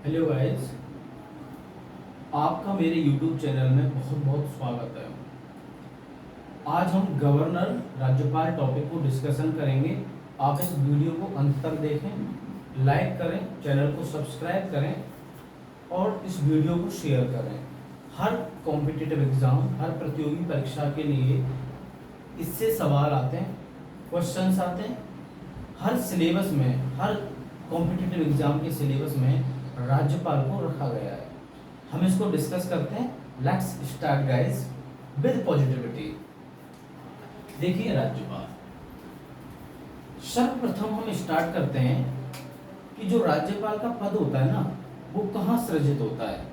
Hello guys, आपका मेरे YouTube channel में बहुत बहुत स्वागत है। आज हम गवर्नर राज्यपाल टॉपिक को डिस्कशन करेंगे। आप इस वीडियो को अंत तक देखें, लाइक करें, चैनल को सब्सक्राइब करें और इस वीडियो को शेयर करें। हर कॉम्पिटिटिव एग्जाम, हर प्रतियोगी परीक्षा के लिए इससे सवाल आते हैं, क्वेश्चंस आते हैं। हर सिलेबस में, हर कॉम्पिटिटिव एग्जाम के सिलेबस में राज्यपाल को रखा गया है। हम इसको डिस्कस करते हैं। Let's start guys with positivity. देखिए राज्यपाल, सर्वप्रथम हम स्टार्ट करते हैं कि जो राज्यपाल का पद होता है ना, वो कहाँ सृजित होता है।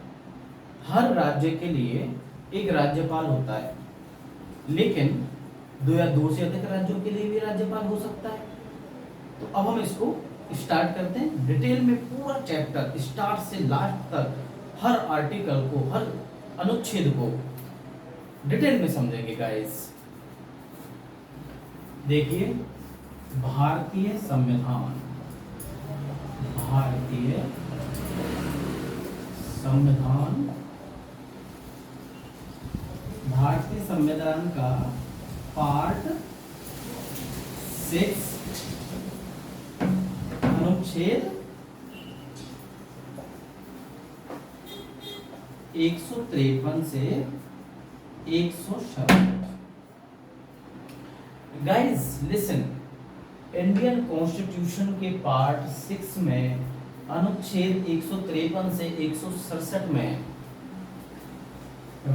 हर राज्य के लिए एक राज्यपाल होता है, लेकिन दो या दो से अधिक राज्यों के लिए भी राज्यपाल हो सकता है। तो अब हम इसको स्टार्ट करते हैं डिटेल में। पूरा चैप्टर स्टार्ट से लास्ट तक हर आर्टिकल को, हर अनुच्छेद को डिटेल में समझेंगे गाइस। देखिए, भारतीय संविधान, भारतीय संविधान, भारतीय संविधान का पार्ट 6 अनुच्छेद 153 से 167। गाइस लिसन, इंडियन कॉन्स्टिट्यूशन के पार्ट 6 में अनुच्छेद 153 से 167 में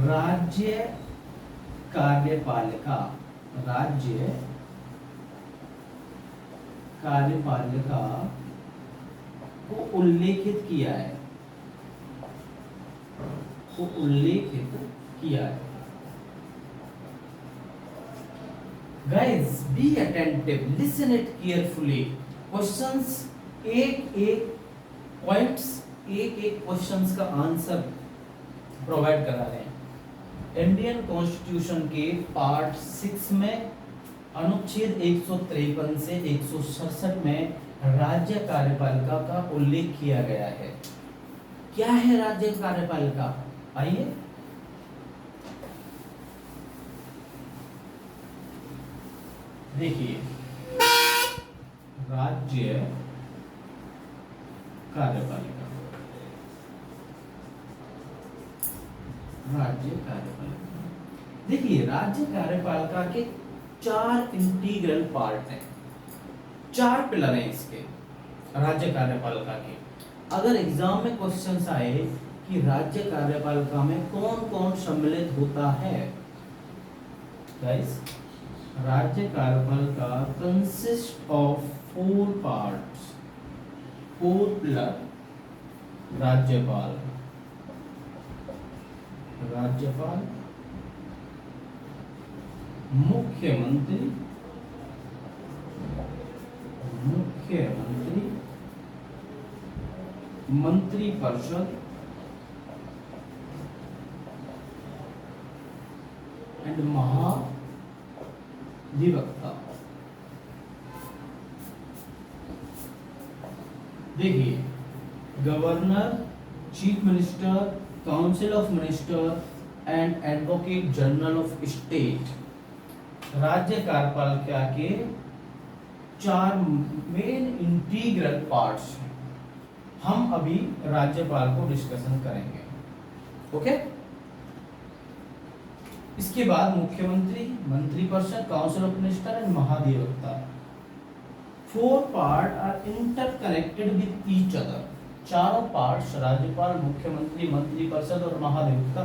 राज्य कार्यपालिका, राज्य कार्यपालिका को उल्लेखित किया है, को उल्लेखित किया है। Guys be attentive, listen it carefully. Questions एक एक पॉइंट्स, एक एक क्वेश्चंस का आंसर प्रोवाइड करा रहे हैं। इंडियन कॉन्स्टिट्यूशन के पार्ट 6 में अनुच्छेद 153 से 167 में राज्य कार्यपालिका का उल्लेख किया गया है। क्या है राज्य कार्यपालिका? आइए देखिए, राज्य कार्यपालिका, राज्य कार्यपालिका। देखिए, राज्य कार्यपालिका के 4 इंटीग्रल पार्ट हैं, 4 पिलर हैं इसके राज्य कार्यपालिका के। अगर एग्जाम में क्वेश्चंस आए कि राज्य कार्यपालिका में कौन कौन सम्मिलित होता है, गाइस राज्य कार्यपालिका कंसिस्ट ऑफ 4 पार्ट्स, 4 पिलर। राज्यपाल, राज्यपाल, मुख्यमंत्री, मुख्यमंत्री, मंत्रिपरिषद एंड महाधिवक्ता। देखिए, governor, chief minister, council of minister and advocate general of state राज्य कार्यपालिका के 4 मेन इंटीग्रल पार्ट्स हैं। हम अभी राज्यपाल को डिस्कशन करेंगे, ओके। इसके बाद मुख्यमंत्री, मंत्रिपरिषद, काउंसिल ऑफ मिनिस्टर एंड महाधिवक्ता। 4 part are interconnected with each other. चारों पार्ट्स, राज्यपाल, मुख्यमंत्री, मंत्रिपरिषद और महाधिवक्ता,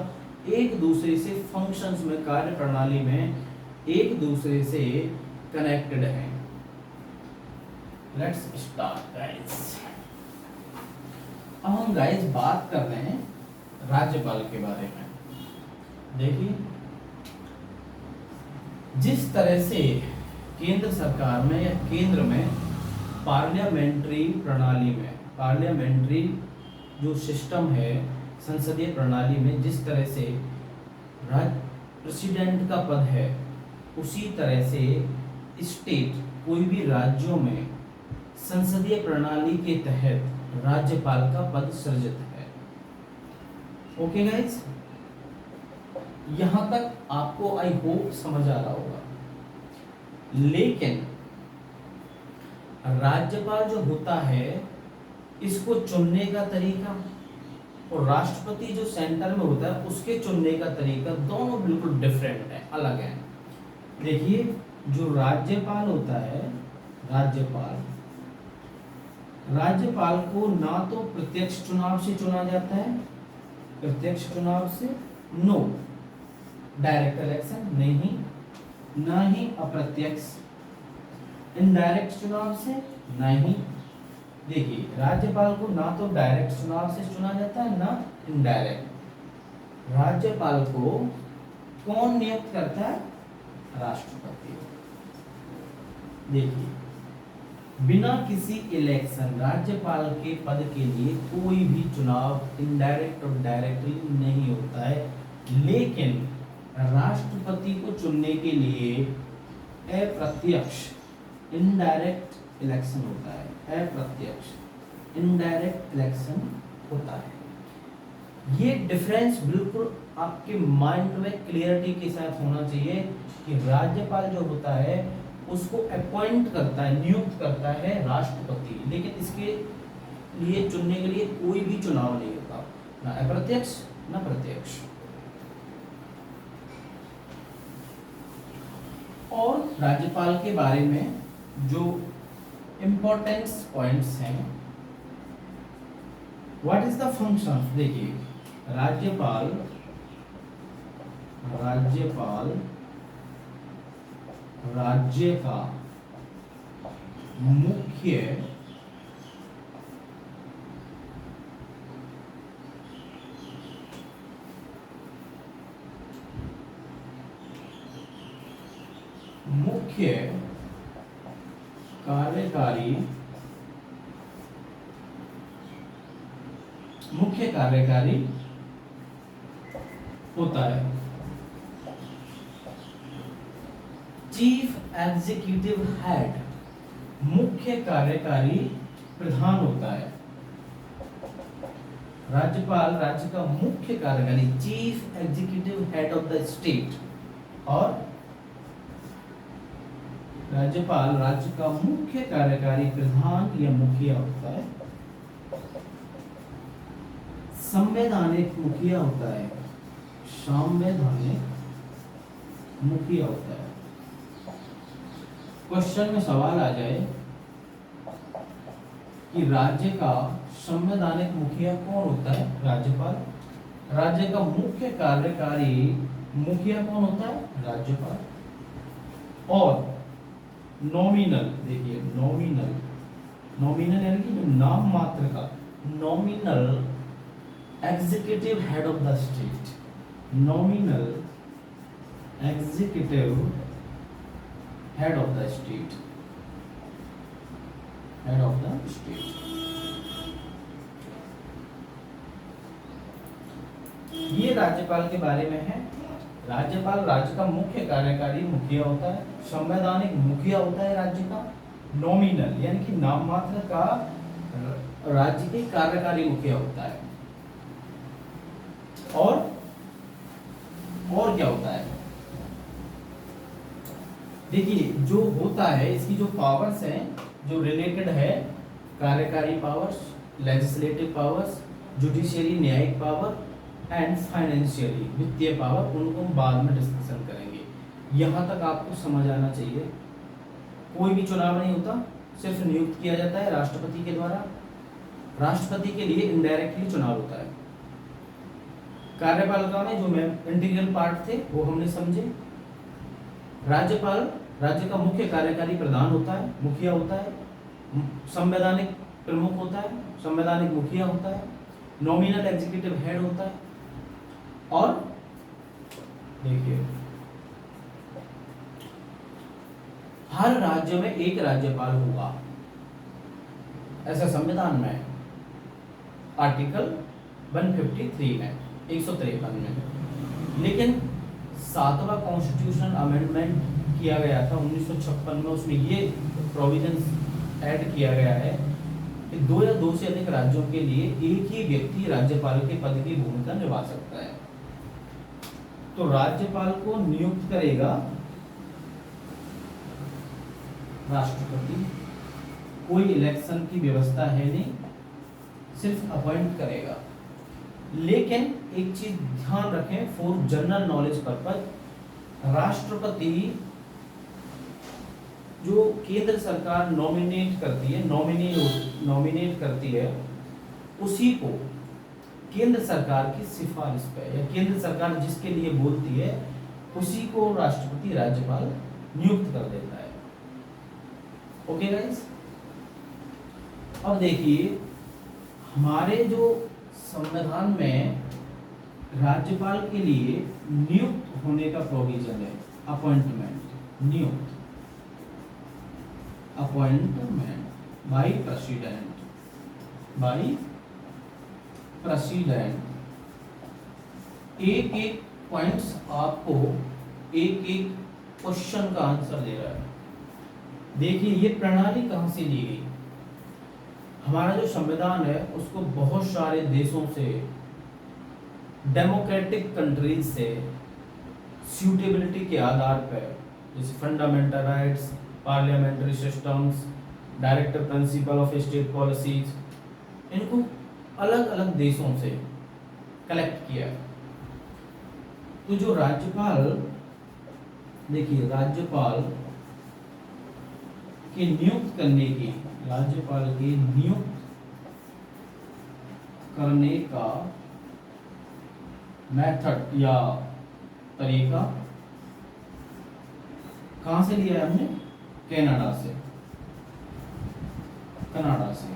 एक दूसरे से फंक्शंस में, कार्य प्रणाली में एक दूसरे से कनेक्टेड हैं। Let's start guys. अब हम गाइस बात कर रहे हैं राज्यपाल के बारे में। देखिए, जिस तरह से केंद्र सरकार में या केंद्र में पार्लियामेंट्री प्रणाली में, पार्लियामेंट्री जो सिस्टम है संसदीय प्रणाली में, जिस तरह से प्रेसिडेंट का पद है, उसी तरह से स्टेट, कोई भी राज्यों में संसदीय प्रणाली के तहत राज्यपाल का पद सृजित है। ओके गाइस, यहां तक आपको आई होप समझ आ रहा होगा। लेकिन राज्यपाल जो होता है, इसको चुनने का तरीका और राष्ट्रपति जो सेंटर में होता है उसके चुनने का तरीका दोनों बिल्कुल डिफरेंट है, अलग है। देखिए, जो राज्यपाल होता है, राज्यपाल को ना तो प्रत्यक्ष चुनाव से चुना जाता है, प्रत्यक्ष चुनाव से नो, डायरेक्ट इलेक्शन नहीं, ना ही अप्रत्यक्ष इनडायरेक्ट चुनाव से नहीं। देखिए, राज्यपाल को ना तो डायरेक्ट चुनाव से चुना जाता है, ना इनडायरेक्ट। राज्यपाल को कौन नियुक्त करता है? राष्ट्रपति। देखिए, बिना किसी इलेक्शन राज्यपाल के पद के लिए कोई भी चुनाव इनडायरेक्ट और डायरेक्टली नहीं होता है, लेकिन राष्ट्रपति को चुनने के लिए अप्रत्यक्ष इनडायरेक्ट इलेक्शन होता है, अप्रत्यक्ष इनडायरेक्ट इलेक्शन होता है। ये डिफरेंस बिल्कुल आपके माइंड में क्लियरिटी के साथ होना चाहिए कि राज्यपाल जो होता है उसको अपॉइंट करता है, नियुक्त करता है राष्ट्रपति, लेकिन इसके लिए चुनने के लिए कोई भी चुनाव नहीं होता, ना अप्रत्यक्ष ना प्रत्यक्ष। और राज्यपाल के बारे में जो इम्पोर्टेंस पॉइंट्स हैं, व्हाट इज द फंक्शन। देखिए, राज्यपाल राज्य का मुख्य कार्यकारी होता है। चीफ एग्जीक्यूटिव हेड मुख्य कार्यकारी प्रधान होता है। राज्यपाल राज्य का मुख्य कार्यकारी, chief executive head of the state, और राज्यपाल राज्य का मुख्य कार्यकारी प्रधान या मुखिया होता है। संवैधानिक मुखिया होता है, संवैधानिक मुखिया होता है। क्वेश्चन में सवाल आ जाए कि राज्य का संवैधानिक मुखिया कौन होता है? राज्यपाल। राज्य का मुख्य कार्यकारी मुखिया कौन होता है? राज्यपाल। और नॉमिनल, देखिए नॉमिनल यानी कि नाम मात्र का, nominal executive head of the state, nominal executive head of the state, head of the state. ये राज्यपाल के बारे में है। राज्यपाल राज्य का मुख्य कार्यकारी मुखिया होता है, संवैधानिक मुखिया होता है राज्य का, नॉमिनल यानी कि नाम मात्र का राज्य के कार्यकारी मुखिया होता है। और क्या होता है? देखिए, जो होता है इसकी जो पावर्स हैं, जो रिलेटेड है, कार्यकारी पावर्स, लेजिस्लेटिव पावर्स, जुडिशियरी न्यायिक पावर एंड फाइनेंशियली वित्तीय पावर, उनको हम बाद में डिस्कशन करेंगे। यहाँ तक आपको समझ आना चाहिए। कोई भी चुनाव नहीं होता, सिर्फ नियुक्त किया जाता है राष्ट्रपति के द्वारा। राष्ट्रपति के लिए इनडायरेक्टली चुनाव होता है। कार्यपालिका में जो इंटीग्रल पार्ट थे वो हमने समझे। राज्यपाल राज्य का मुख्य कार्यकारी प्रधान होता है, मुखिया होता है, संवैधानिक प्रमुख होता है, संवैधानिक मुखिया होता है, नॉमिनल एग्जीक्यूटिव हेड होता है। और देखिए, हर राज्य में एक राज्यपाल होगा, ऐसा संविधान में है, आर्टिकल 153 में, 153 में। लेकिन 7वां कॉन्स्टिट्यूशनल अमेंडमेंट किया गया था 1956 में, उसमें ये प्रोविजंस ऐड किया गया है कि दो या दो से अधिक राज्यों के लिए एक ही व्यक्ति राज्यपाल के पद की भूमिका निभा सकता है। तो राज्यपाल को नियुक्त करेगा राष्ट्रपति, कोई इलेक्शन की व्यवस्था है नहीं, सिर्फ अपॉइंट करेगा। लेकिन एक चीज ध्यान रखें, फॉर जनरल नॉलेज पर्पज, राष्ट्रपति जो केंद्र सरकार नॉमिनेट करती है, नॉमिनेट करती है, उसी को केंद्र सरकार की सिफारिश पे या केंद्र सरकार जिसके लिए बोलती है उसी को राष्ट्रपति राज्यपाल नियुक्त कर देता है। ओके गाइस, अब देखिए हमारे जो संविधान में राज्यपाल के लिए नियुक्त होने का प्रोविजन है, अपॉइंटमेंट, नियुक्त, appointment by president, by president. एक एक पॉइंट्स आपको एक एक क्वेश्चन का आंसर दे रहा है। देखिए ये प्रणाली कहां से ली गई। हमारा जो संविधान है उसको बहुत सारे देशों से, डेमोक्रेटिक कंट्रीज से सूटेबिलिटी के आधार पर, जैसे fundamental rights, parliamentary systems, directive principle of state policies, इनको अलग अलग देशों से कलेक्ट किया। तो जो राज्यपाल, देखिए राज्यपाल के नियुक्त करने की, राज्यपाल के नियुक्त करने का मेथड या तरीका कहां से लिया है हमने? कनाडा से। कनाडा से,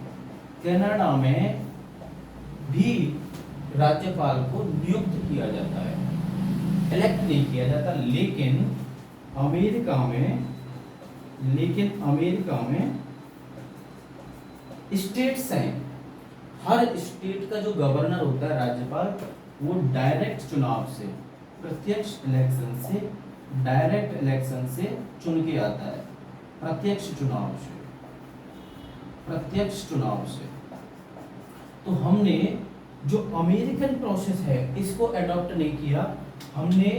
कनाडा में भी राज्यपाल को नियुक्त किया जाता है, इलेक्ट नहीं किया जाता। लेकिन अमेरिका में स्टेट्स हैं, हर स्टेट का जो गवर्नर होता है राज्यपाल, वो डायरेक्ट चुनाव से, प्रत्यक्ष इलेक्शन से, डायरेक्ट इलेक्शन से चुन के आता है, प्रत्यक्ष चुनाव से। तो हमने जो अमेरिकन प्रोसेस है इसको अडॉप्ट नहीं किया, हमने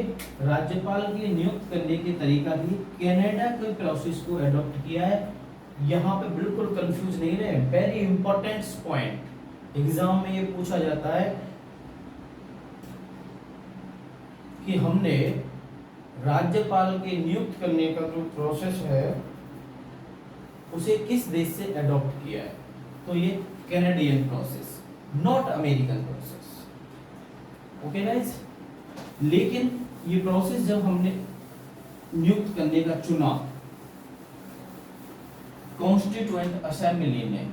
राज्यपाल के नियुक्त करने के तरीका की कनाडा के प्रोसेस को अडॉप्ट किया है। यहाँ पे बिल्कुल कंफ्यूज नहीं रहे, वेरी इंपॉर्टेंट पॉइंट, एग्जाम में ये पूछा जाता है कि हमने राज्यपाल के नियुक्त करने का जो प्रोसेस है उसे किस देश से अडॉप्ट किया है। तो ये Canadian process, not American process. Okay guys, लेकिन ये प्रोसेस जब हमने नियुक्त करने का चुना कॉन्स्टिट्यूएंट असेंबली ने,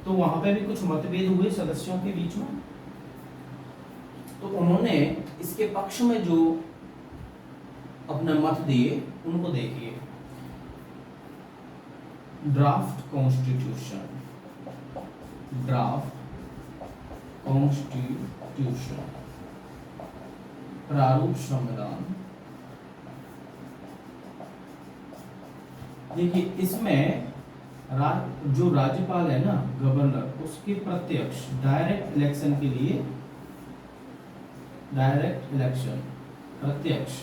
तो वहां पे भी कुछ मतभेद हुए सदस्यों के बीच में। तो उन्होंने इसके पक्ष में जो अपने मत दिए उनको देखिए। ड्राफ्ट कॉन्स्टिट्यूशन, प्रारूप संविधान। देखिए इसमें जो राज्यपाल है ना, गवर्नर, उसके प्रत्यक्ष डायरेक्ट इलेक्शन के लिए, डायरेक्ट इलेक्शन, प्रत्यक्ष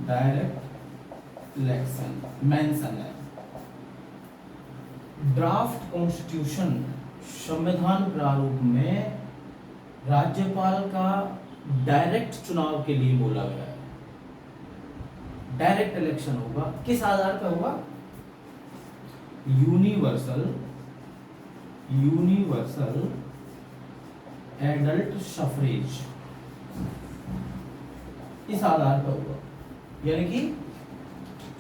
डायरेक्ट इलेक्शन मेंशन है। ड्राफ्ट कॉन्स्टिट्यूशन, संविधान प्रारूप में राज्यपाल का डायरेक्ट चुनाव के लिए बोला गया है। डायरेक्ट इलेक्शन होगा, किस आधार पर होगा? यूनिवर्सल एडल्ट सफरेज, इस आधार पर होगा, यानी कि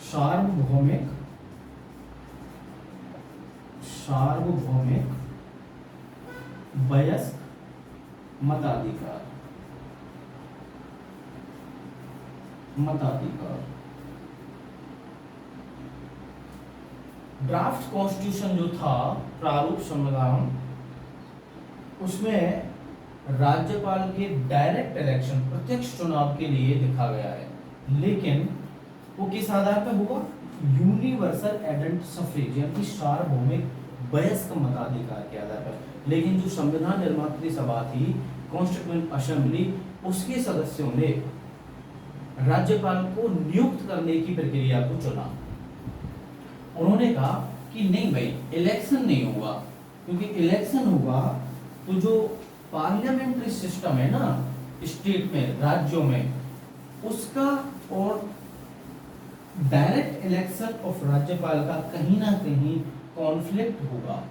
सार्वभौमिक वयस्क मताधिकार। ड्राफ्ट कॉन्स्टिट्यूशन जो था, प्रारूप संविधान, उसमें राज्यपाल के डायरेक्ट इलेक्शन, प्रत्यक्ष चुनाव के लिए लिखा गया है। लेकिन वो किस आधार पर होगा? यूनिवर्सल एडल्ट सफरेज, यानी सार्वभौमिक वयस्क मताधिकार के आधार पर। लेकिन जो संविधान निर्मात्री सभा थी, कॉन्स्टिट्यूएंट असेंबली, उसके सदस्यों ने राज्यपाल को नियुक्त करने की प्रक्रिया को चुना। उन्होंने कहा कि नहीं भाई, इलेक्शन नहीं होगा, क्योंकि इलेक्शन होगा तो जो पार्लियामेंट्री सिस्टम है ना स्टेट में, राज्यों में, उसका और डायरेक्ट इलेक्शन ऑफ राज्यपाल का कहीं ना कहीं कॉन्फ्लिक्ट होगा।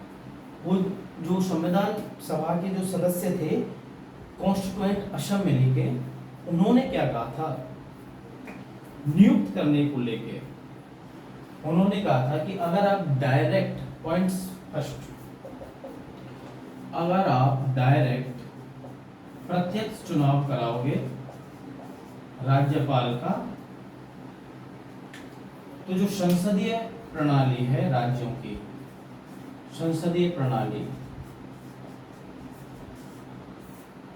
वो जो संविधान सभा के जो सदस्य थे कॉन्स्टिट्यूएंट असेंबली के, उन्होंने क्या कहा था नियुक्त करने को लेके, उन्होंने कहा था कि अगर आप डायरेक्ट पॉइंट्स फर्स्ट, अगर आप डायरेक्ट प्रत्यक्ष चुनाव कराओगे राज्यपाल का, तो जो संसदीय प्रणाली है राज्यों की, संसदीय प्रणाली,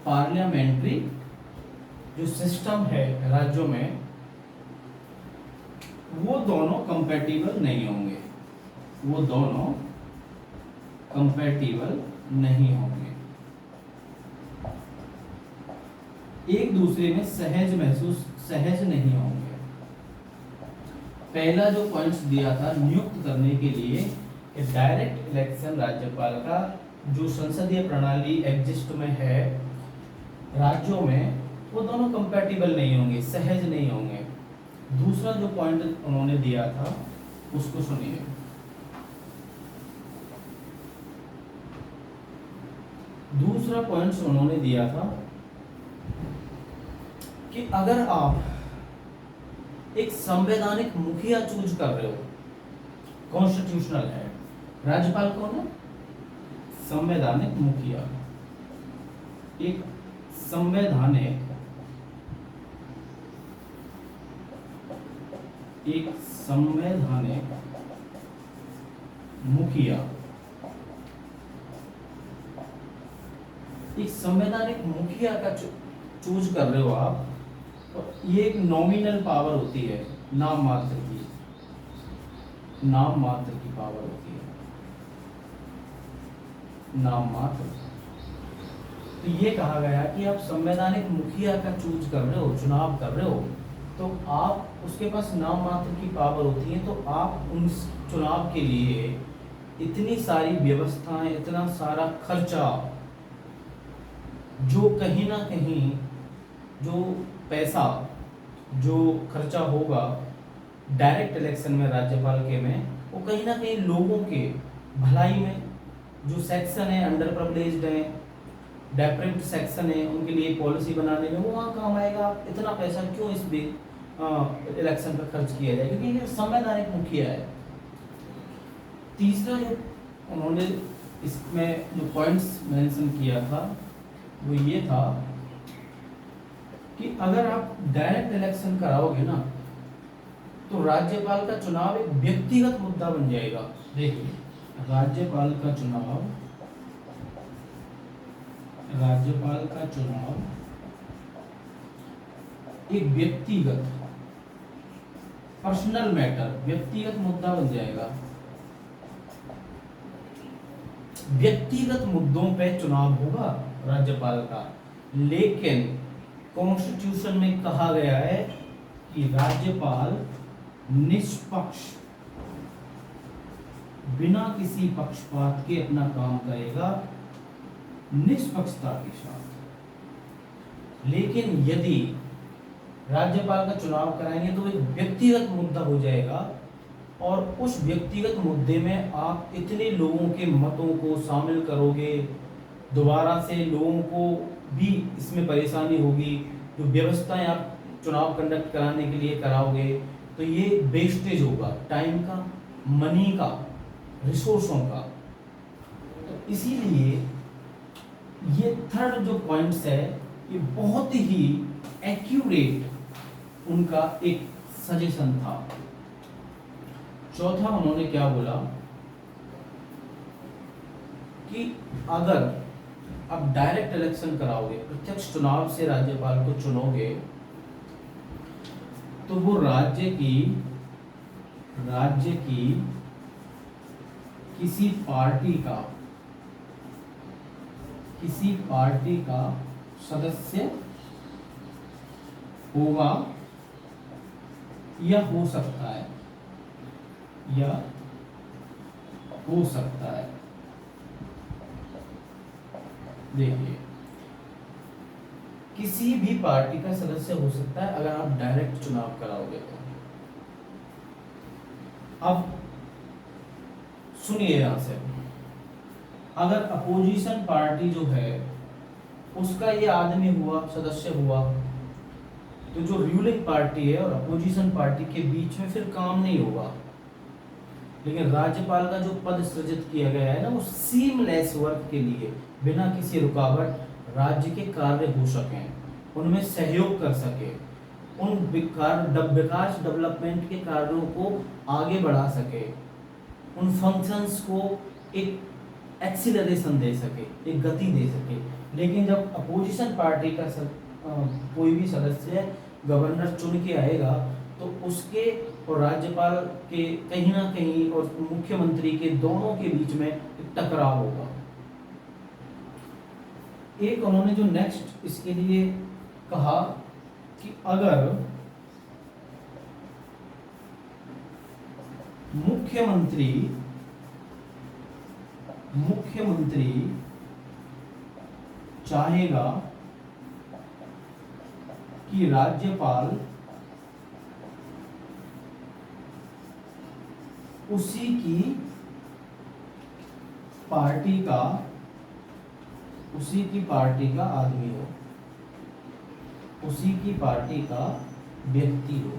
पार्लियामेंट्री जो सिस्टम है राज्यों में, वो दोनों कंपैटिबल नहीं होंगे, वो दोनों कंपैटिबल नहीं होंगे, एक दूसरे में सहज नहीं होंगे। पहला जो पॉइंट्स दिया था नियुक्त करने के लिए कि डायरेक्ट इलेक्शन राज्यपाल का जो संसदीय प्रणाली एग्जिस्ट में है राज्यों में, वो दोनों कंपैटिबल नहीं होंगे, सहज नहीं होंगे। दूसरा जो पॉइंट उन्होंने दिया था उसको सुनिए। दूसरा पॉइंट उन्होंने दिया था कि अगर आप एक संवैधानिक मुखिया चूज कर रहे हो, कॉन्स्टिट्यूशनल है, राज्यपाल कौन है? संवैधानिक मुखिया, एक संवैधानिक मुखिया, एक संवैधानिक मुखिया का चूज कर रहे हो आप, तो ये एक नॉमिनल पावर होती है, नाम मात्र की पावर होती है, नाम मात्र। तो ये कहा गया कि आप संवैधानिक मुखिया का चूज कर रहे हो, चुनाव कर रहे हो, तो आप उसके पास नाम मात्र की पावर होती है, तो आप उन चुनाव के लिए इतनी सारी व्यवस्थाएं, इतना सारा खर्चा, जो कहीं ना कहीं जो पैसा जो खर्चा होगा डायरेक्ट इलेक्शन में राज्यपाल के में, वो कहीं ना कहीं लोगों के भलाई में, जो सेक्शन है अंडर प्रिविलेज्ड है, डेप्रिव्ड सेक्शन है, उनके लिए पॉलिसी बनाने में वो वहाँ काम आएगा। इतना पैसा क्यों इस इलेक्शन पर खर्च किया जाए, क्योंकि ये संवैधानिक मुखिया है। तीसरा जो उन्होंने इसमें जो पॉइंट्स मेंशन किया था वो ये था कि अगर आप डायरेक्ट इलेक्शन कराओगे ना, तो राज्यपाल का चुनाव एक व्यक्तिगत मुद्दा बन जाएगा। देखिए, राज्यपाल का चुनाव एक व्यक्तिगत, पर्सनल मैटर, व्यक्तिगत मुद्दा बन जाएगा। व्यक्तिगत मुद्दों पे चुनाव होगा राज्यपाल का, लेकिन कॉन्स्टिट्यूशन में कहा गया है कि राज्यपाल निष्पक्ष, बिना किसी पक्षपात के अपना काम करेगा, निष्पक्षता के साथ। लेकिन यदि राज्यपाल का चुनाव कराएंगे तो एक व्यक्तिगत मुद्दा हो जाएगा, और उस व्यक्तिगत मुद्दे में आप इतने लोगों के मतों को शामिल करोगे, दोबारा से लोगों को भी इसमें परेशानी होगी, जो व्यवस्थाएं आप चुनाव कंडक्ट कराने के लिए कराओगे, तो ये वेस्टेज होगा, टाइम का, मनी का, रिसोर्सों का। तो इसीलिए ये थर्ड जो पॉइंट्स है, ये बहुत ही एक्यूरेट उनका एक सजेशन था। चौथा उन्होंने क्या बोला कि अगर आप डायरेक्ट इलेक्शन कराओगे, प्रत्यक्ष चुनाव से राज्यपाल को चुनोगे, तो वो राज्य की किसी पार्टी का सदस्य होगा या हो सकता है, देखिए किसी भी पार्टी का सदस्य हो सकता है अगर आप डायरेक्ट चुनाव कराओगे तो। अब सुनिए यहां से, अगर अपोजिशन पार्टी जो है उसका ये आदमी हुआ, सदस्य हुआ, तो जो रूलिंग पार्टी है और अपोजिशन पार्टी के बीच में फिर काम नहीं होगा। लेकिन राज्यपाल का जो पद सृजित किया गया है ना, वो सीमलेस वर्क के लिए बिना किसी रुकावट राज्य के कार्य हो सकें, उनमें सहयोग कर सके, उन विकास डेवलपमेंट के कार्यों को आगे बढ़ा सके, उन फंक्शंस को एक एक्सीलरेशन दे सके, एक गति दे सके। लेकिन जब अपोजिशन पार्टी का कोई भी सदस्य गवर्नर चुन के आएगा तो उसके और राज्यपाल के कहीं ना कहीं और मुख्यमंत्री के दोनों के बीच में एक टकराव होगा। एक उन्होंने जो नेक्स्ट इसके लिए कहा कि अगर मुख्यमंत्री चाहेगा कि राज्यपाल उसी की पार्टी का आदमी हो, उसी की पार्टी का व्यक्ति हो।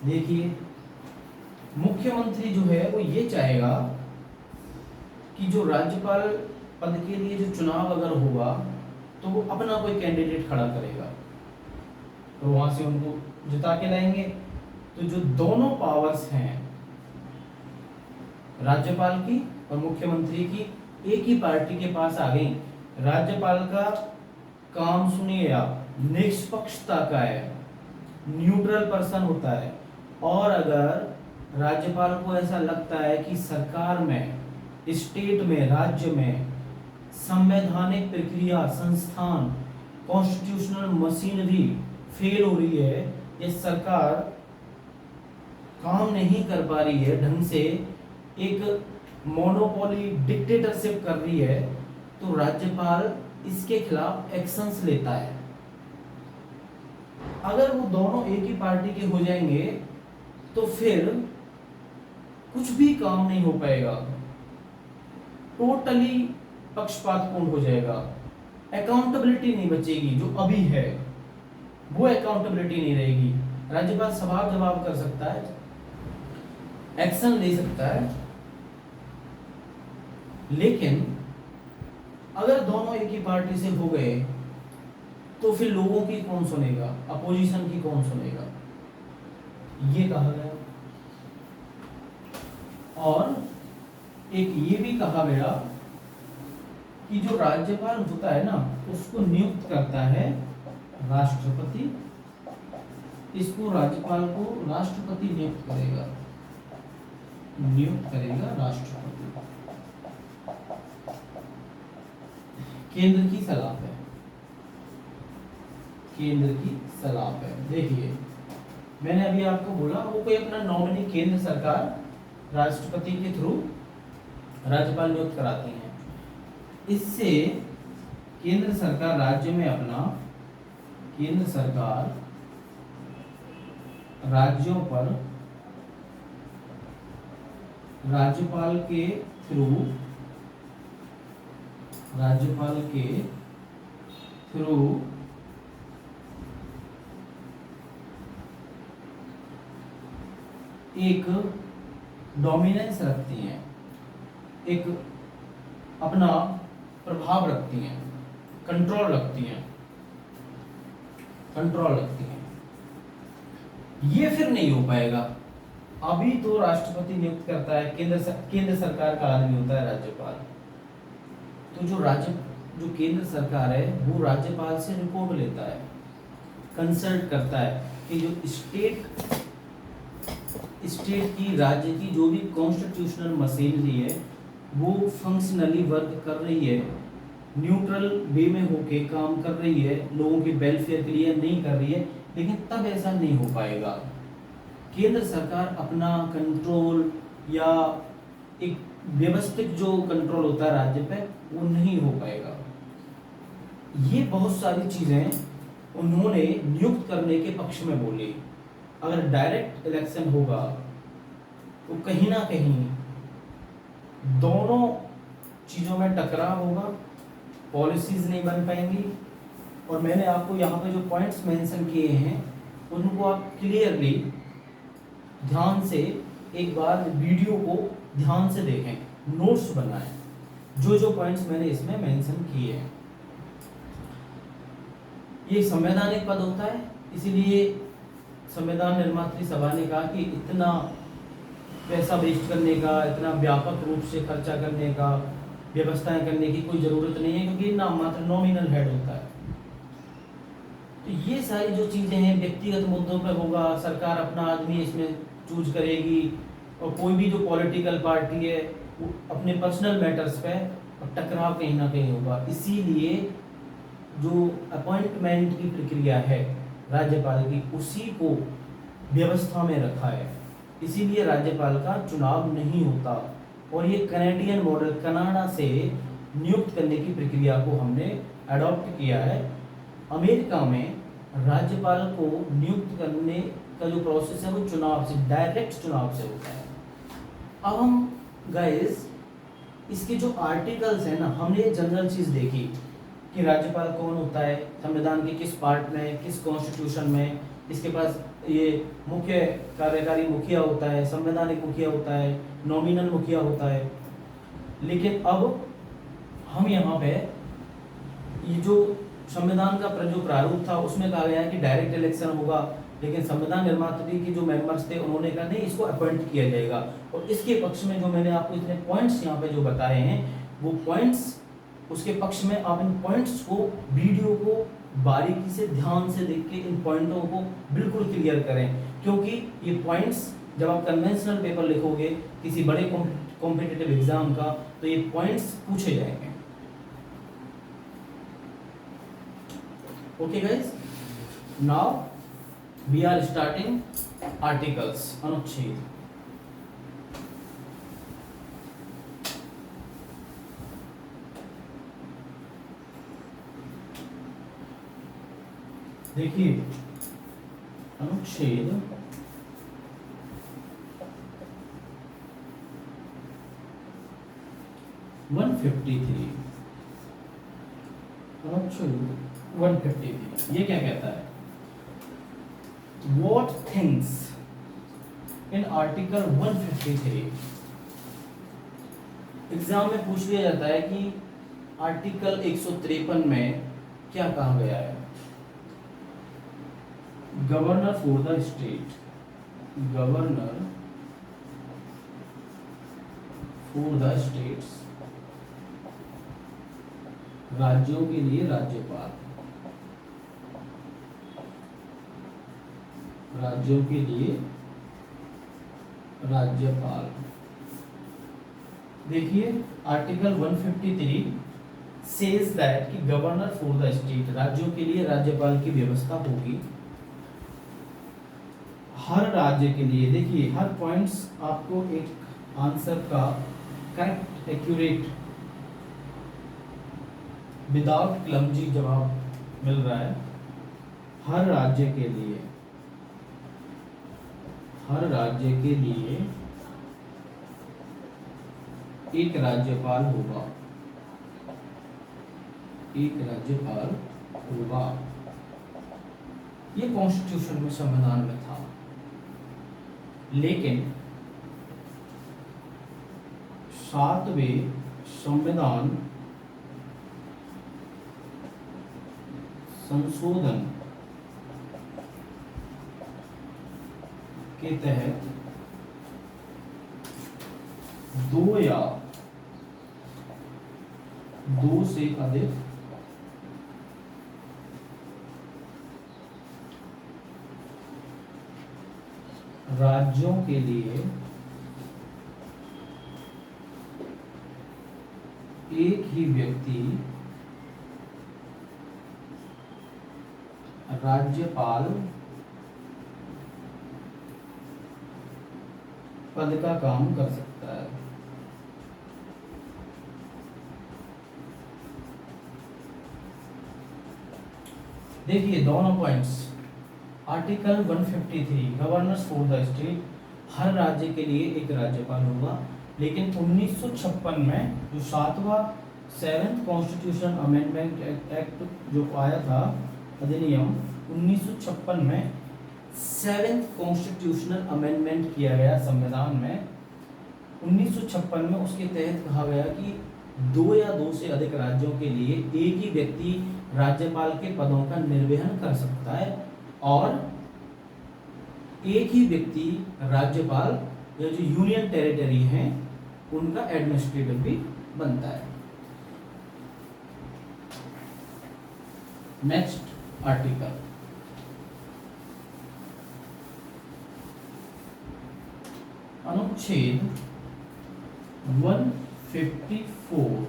देखिए मुख्यमंत्री जो है वो ये चाहेगा कि जो राज्यपाल पद के लिए जो चुनाव अगर होगा तो वो अपना कोई कैंडिडेट खड़ा करेगा, तो वहां से उनको जिता के लाएंगे। तो जो दोनों पावर्स हैं राज्यपाल की और मुख्यमंत्री की, एक ही पार्टी के पास आ गई। राज्यपाल का काम सुनिए आप, निष्पक्षता का है, न्यूट्रल पर्सन होता है। और अगर राज्यपाल को ऐसा लगता है कि सरकार में, स्टेट में, राज्य में संवैधानिक प्रक्रिया, संस्थान, कॉन्स्टिट्यूशनल मशीनरी फेल हो रही है, ये सरकार काम नहीं कर पा रही है ढंग से, एक मोनोपोली डिक्टेटरशिप कर रही है, तो राज्यपाल इसके खिलाफ एक्शंस लेता है। अगर वो दोनों एक ही पार्टी के हो जाएंगे तो फिर कुछ भी काम नहीं हो पाएगा, टोटली पक्षपातपूर्ण हो जाएगा, अकाउंटेबिलिटी नहीं बचेगी। जो अभी है वो अकाउंटेबिलिटी नहीं रहेगी। राज्यपाल सवाल जवाब कर सकता है, एक्शन ले सकता है, लेकिन अगर दोनों एक ही पार्टी से हो गए तो फिर लोगों की कौन सुनेगा, अपोजिशन की कौन सुनेगा, ये कहा गया। और एक ये भी कहा गया कि जो राज्यपाल होता है ना, उसको नियुक्त करता है राष्ट्रपति, इसको राज्यपाल को राष्ट्रपति नियुक्त करेगा राष्ट्रपति। केंद्र की सलाह पे देखिए, मैंने अभी आपको बोला वो कोई अपना नॉमिनी केंद्र सरकार राष्ट्रपति के थ्रू राज्यपाल नियुक्त कराती हैं। इससे केंद्र सरकार राज्य में अपना, केंद्र सरकार राज्यों पर राज्यपाल के थ्रू एक डोमिनेंस रखती हैं, एक अपना प्रभाव रखती हैं, कंट्रोल रखती हैं। ये फिर नहीं हो पाएगा। अभी तो राष्ट्रपति नियुक्त करता है, केंद्र सरकार का आदमी होता है राज्यपाल। तो जो केंद्र सरकार है वो राज्यपाल से रिपोर्ट लेता है, कंसल्ट करता है कि जो स्टेट स्टेट की, राज्य की जो भी कॉन्स्टिट्यूशनल मशीनरी है वो फंक्शनली वर्क कर रही है, न्यूट्रल वे में होके काम कर रही है, लोगों के वेलफेयर के लिए नहीं कर रही है, लेकिन तब ऐसा नहीं हो पाएगा। केंद्र सरकार अपना कंट्रोल या एक व्यवस्थित जो कंट्रोल होता है राज्य पे वो नहीं हो पाएगा। ये बहुत सारी चीजें उन्होंने नियुक्त करने के पक्ष में बोली। अगर डायरेक्ट इलेक्शन होगा तो कहीं ना कहीं दोनों चीजों में टकराव होगा, पॉलिसीज नहीं बन पाएंगी। और मैंने आपको यहाँ पे जो पॉइंट्स मेंशन किए हैं उनको आप क्लियरली ध्यान से एक बार वीडियो को ध्यान से देखें, नोट्स बनाएं, जो जो पॉइंट्स मैंने इसमें मेंशन किए हैं। ये संवैधानिक पद होता है, इसीलिए संविधान निर्मात्री सभा ने कहा कि इतना पैसा वेस्ट करने का, इतना व्यापक रूप से खर्चा करने का, व्यवस्थाएं करने की कोई जरूरत नहीं है, क्योंकि नाम मात्र नॉमिनल हेड होता है। तो ये सारी जो चीजें हैं व्यक्तिगत मुद्दों पर होगा, सरकार अपना आदमी इसमें चूज करेगी, और कोई भी जो पॉलिटिकल पार्टी है वो अपने पर्सनल मैटर्स पे टकराव कहीं ना कहीं होगा। इसीलिए जो अपॉइंटमेंट की प्रक्रिया है राज्यपाल की, उसी को व्यवस्था में रखा है। इसीलिए राज्यपाल का चुनाव नहीं होता। और ये कनाडियन मॉडल, कनाडा से नियुक्त करने की प्रक्रिया को हमने अडॉप्ट किया है। अमेरिका में राज्यपाल को नियुक्त करने का जो प्रोसेस है वो चुनाव से, डायरेक्ट चुनाव से होता है। अब हम गाइस इसके जो आर्टिकल्स हैं ना, हमने ये जनरल चीज देखी कि राज्यपाल कौन होता है, संविधान के किस पार्ट में, किस कॉन्स्टिट्यूशन में, इसके पास ये मुख्य कार्यकारी मुखिया होता है, संवैधानिक मुखिया होता है, नॉमिनल मुखिया होता है। लेकिन अब हम यहाँ पे ये जो संविधान का जो प्रारूप था उसमें कहा गया है कि डायरेक्ट इलेक्शन होगा, लेकिन संविधान निर्मात्री के जो मेंबर्स थे उन्होंने कहा नहीं, इसको अपॉइंट किया जाएगा। और इसके पक्ष में जो मैंने आपको इतने पॉइंट्स यहाँ पे जो बताए हैं, वो पॉइंट्स उसके पक्ष में आप इन पॉइंट्स को, वीडियो को बारीकी से ध्यान से देख के इन पॉइंटों को बिल्कुल क्लियर करें, क्योंकि ये पॉइंट्स जब आप कन्वेंशनल पेपर लिखोगे किसी बड़े कॉम्पिटिटिव एग्जाम का, तो ये पॉइंट्स पूछे जाएंगे। Okay guys, now we are starting articles, अनुच्छेद। देखिए अनुच्छेद 153, अनुच्छेद 153 ये क्या कहता है? What things in article 153, exam में पूछ लिया जाता है कि आर्टिकल 153 में क्या कहा गया है? Governor for the state, governor for the states, राज्यों के लिए राज्यपाल, राज्यों के लिए राज्यपाल। देखिए आर्टिकल 153 सेज दैट कि गवर्नर फॉर द स्टेट, राज्यों के लिए राज्यपाल की व्यवस्था होगी हर राज्य के लिए। देखिए हर पॉइंट्स आपको एक आंसर का करेक्ट एक्यूरेट विदाउट क्लमजी जवाब मिल रहा है। हर राज्य के लिए, हर राज्य के लिए एक राज्यपाल होगा, एक राज्यपाल होगा। ये कॉन्स्टिट्यूशन में, संविधान में था। लेकिन 7वें संविधान संशोधन के तहत 2 या 2 से अधिक राज्यों के लिए एक ही व्यक्ति राज्यपाल पद का काम कर सकता है। देखिए दोनों points. Article 153 governors for the state, हर राज्य के लिए एक राज्यपाल होगा। लेकिन 1956 में जो 7वां कॉन्स्टिट्यूशन अमेंडमेंट एक्ट जो आया था, अधिनियम 1956 में 7th कॉन्स्टिट्यूशनल अमेंडमेंट किया गया संविधान में 1956 में। उसके तहत कहा गया कि 2 या 2 से अधिक राज्यों के लिए एक ही व्यक्ति राज्यपाल के पदों का निर्वहन कर सकता है और एक ही व्यक्ति राज्यपाल या जो यूनियन टेरिटरी हैं उनका एडमिनिस्ट्रेटर भी बनता है। नेक्स्ट आर्टिकल, अनुच्छेद 154।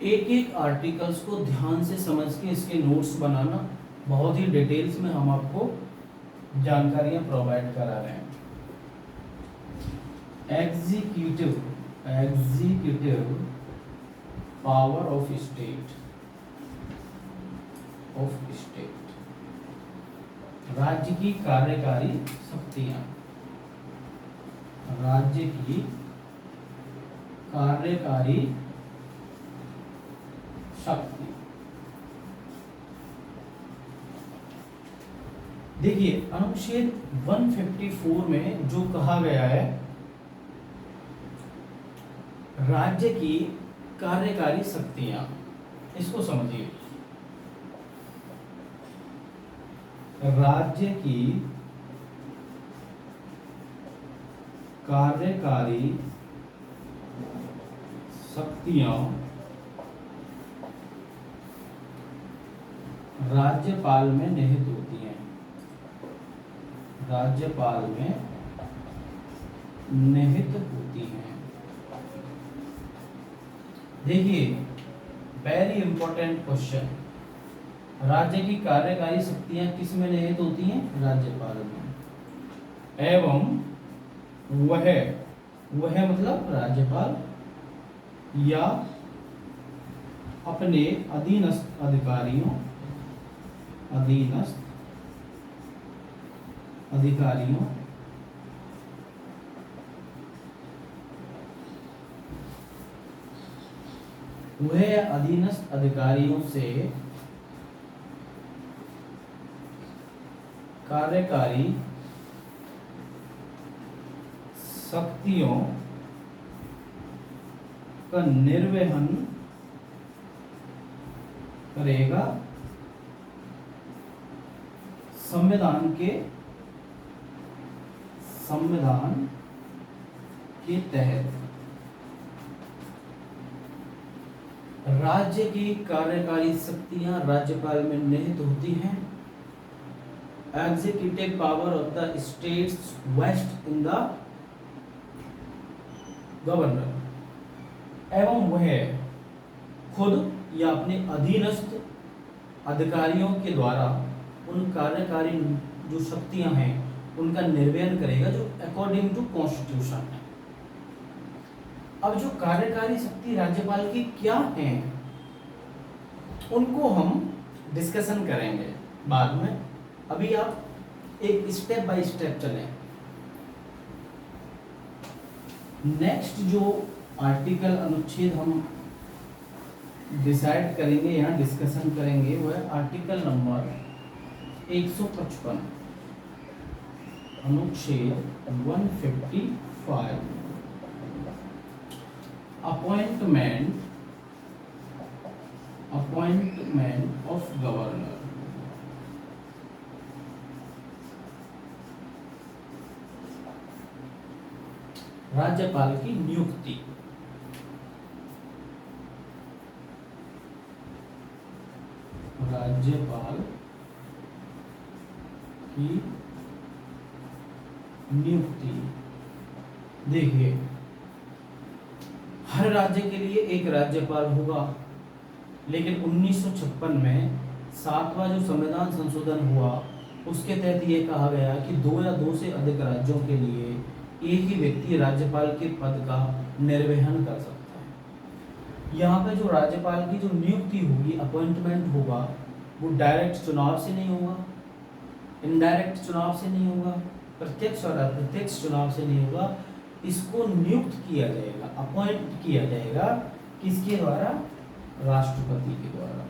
एक एक आर्टिकल्स को ध्यान से समझ के इसके नोट्स बनाना, बहुत ही डिटेल्स में हम आपको जानकारियां प्रोवाइड करा रहे हैं। एग्जीक्यूटिव पावर ऑफ स्टेट, राज्य की कार्यकारी शक्तियां, राज्य की कार्यकारी शक्ति। देखिए अनुच्छेद 154 में जो कहा गया है, राज्य की कार्यकारी शक्तियां, इसको समझिए। राज्य की कार्यकारी शक्तियां राज्यपाल में निहित होती हैं। राज्यपाल में निहित होती हैं। देखिए वेरी इंपॉर्टेंट क्वेश्चन, राज्य की कार्यकारी शक्तियां किस में निहित होती हैं? राज्यपाल में। एवं वह मतलब राज्यपाल या अपने अधीनस्थ अधिकारियों वह अधीनस्थ अधिकारियों से कार्यकारी शक्तियों का निर्वहन करेगा संविधान के तहत। राज्य की कार्यकारी शक्तियां राज्यपाल में निहित होती हैं। Executive power of the states vest in the governor. एवं वह खुद या अपने अधीनस्थ अधिकारियों के द्वारा उन कार्यकारी जो शक्तियां हैं उनका निर्वहन करेगा जो अकॉर्डिंग टू कॉन्स्टिट्यूशन है। अब जो कार्यकारी शक्ति राज्यपाल की क्या है उनको हम डिस्कशन करेंगे बाद में। अभी आप एक स्टेप बाय स्टेप चलें। नेक्स्ट जो आर्टिकल अनुच्छेद हम डिसाइड करेंगे, यहाँ डिस्कशन करेंगे, वो है आर्टिकल नंबर 155, अनुच्छेद 155, अपॉइंटमेंट ऑफ गवर्नर। राज्यपाल की नियुक्ति। राज्यपाल की नियुक्ति। देखिए, हर राज्य के लिए एक राज्यपाल होगा, लेकिन 1956 में 7वां जो संविधान संशोधन हुआ उसके तहत ये कहा गया कि 2 या 2 से अधिक राज्यों के लिए एक ही व्यक्ति राज्यपाल के पद का निर्वहन कर सकता है। यहाँ पे जो राज्यपाल की जो नियुक्ति होगी, अपॉइंटमेंट होगा, वो डायरेक्ट चुनाव से नहीं होगा, इनडायरेक्ट चुनाव से नहीं होगा, प्रत्यक्ष और अप्रत्यक्ष चुनाव से नहीं होगा। इसको नियुक्त किया जाएगा, अपॉइंट किया जाएगा, किसके द्वारा? राष्ट्रपति के द्वारा।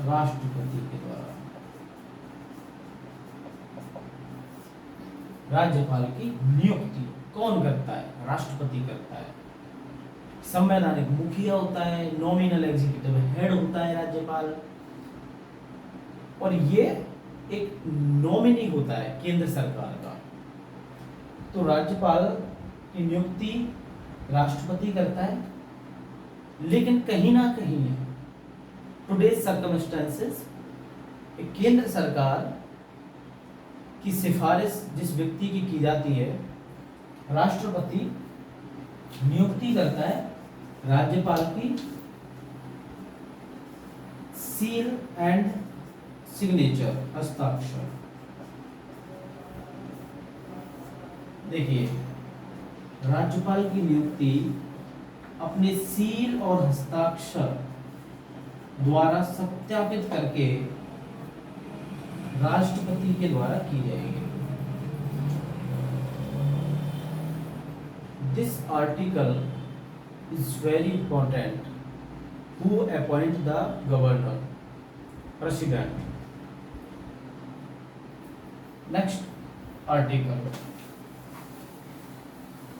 राष्ट्रपति के द्वारा राज्यपाल की नियुक्ति कौन करता है? राष्ट्रपति करता है। संवैधानिक मुखिया होता है, नॉमिनल एग्जीक्यूटिव हेड होता है राज्यपाल, और ये एक नॉमिनी होता है केंद्र सरकार का। तो राज्यपाल की नियुक्ति राष्ट्रपति करता है, लेकिन कहीं ना कहीं टुडेज सर्कमस्टेंसेस केंद्र सरकार की सिफारिश जिस व्यक्ति की जाती है, राष्ट्रपति नियुक्ति करता है राज्यपाल की सील एंड सिग्नेचर, हस्ताक्षर। देखिए, राज्यपाल की नियुक्ति अपने सील और हस्ताक्षर द्वारा सत्यापित करके राष्ट्रपति के द्वारा की जाएगी। This article is very important. Who appoint the governor? President. Next article